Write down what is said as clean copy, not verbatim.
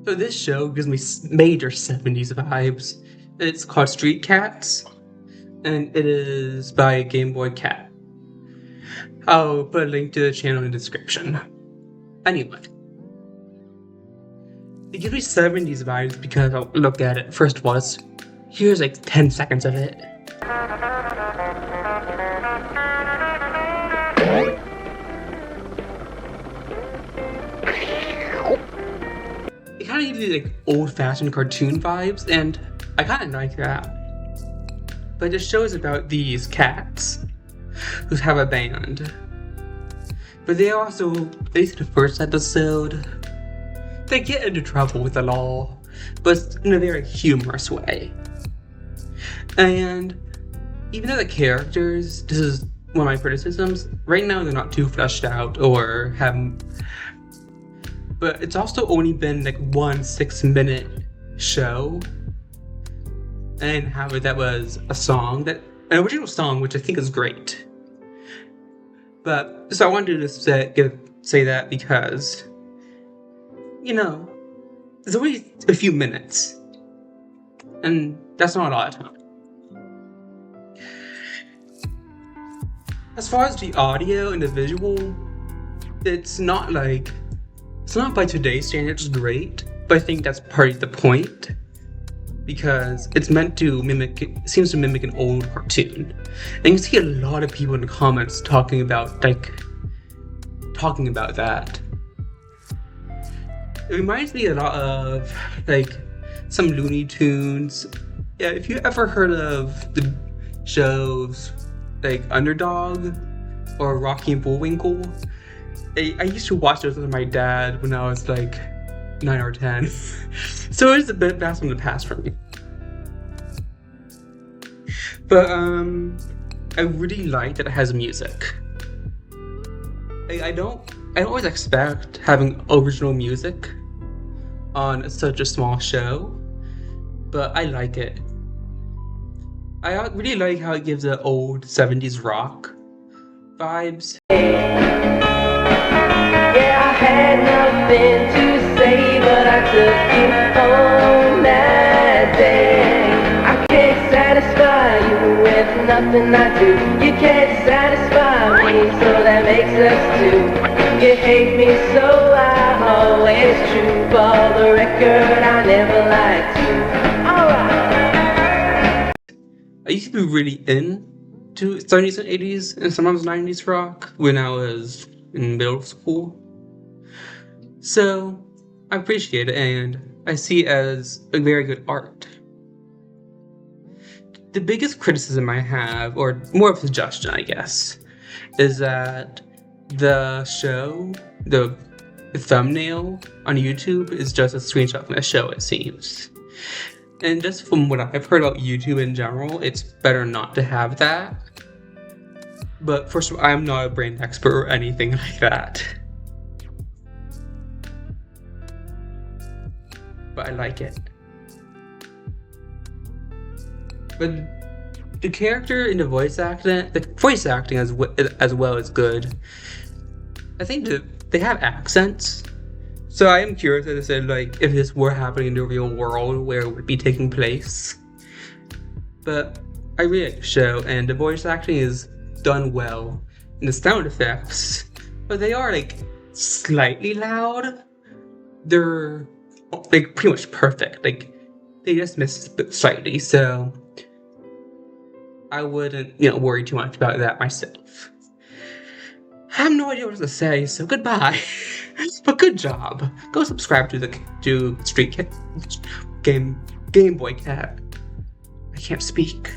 So this show gives me major 70s vibes. It's called Street Catz, and it is by Game Boy Cat. I'll put a link to the channel in the description. Anyway, it gives me 70s vibes because I'll look at it. First of all, here's like 10 seconds of it. It kind of gives you like old-fashioned cartoon vibes, and I kind of like that. But the show is about these cats who have a band. But they also, at least in the first episode, they get into trouble with the law, but in a very humorous way. And even though the characters, this is one of my criticisms, right now they're not too fleshed out or have. But it's also only been like 1 6-minute show. And have it that was an original song, which I think is great. But so I wanted to say that because, it's only a few minutes, and that's not a lot of time. As far as the audio and the visual, it's not by today's standards great, but I think that's part of the point. Because it's meant to seems to mimic an old cartoon. And you see a lot of people in the comments talking about that. It reminds me a lot of some Looney Tunes. Yeah, if you ever heard of the shows like Underdog or Rocky and Bullwinkle, I used to watch those with my dad when I was 9 or 10. So it's a bit blast from the past for me. But I really like that it has music. I don't always expect having original music on such a small show, but I like it. I really like how it gives the old 70s rock vibes. Yeah, I had nothing to say, but I took you home that day. I can't satisfy you with nothing I do. You can't satisfy me, so that makes us two. You hate me, so I always true. For the record, I never lied to you. Alright. I used to be really into 70s and 80s and sometimes 90s rock when I was in middle school. So I appreciate it, and I see it as a very good art. The biggest criticism I have, or more of a suggestion I guess, is that the show, the thumbnail on YouTube is just a screenshot from the show, it seems. And just from what I've heard about YouTube in general, it's better not to have that. But first of all, I'm not a brain expert or anything like that. But I like it. But the character in the voice acting as well is good. I think they have accents. So I am curious as I said, if this were happening in the real world, where it would be taking place. But I really like the show, and the voice acting is done well. And the sound effects, but they are slightly loud. They're pretty much perfect. They just miss slightly, so I wouldn't worry too much about that myself. I have no idea what to say, so goodbye. But good job. Go subscribe to Street Cat Game Boy Cat. I can't speak.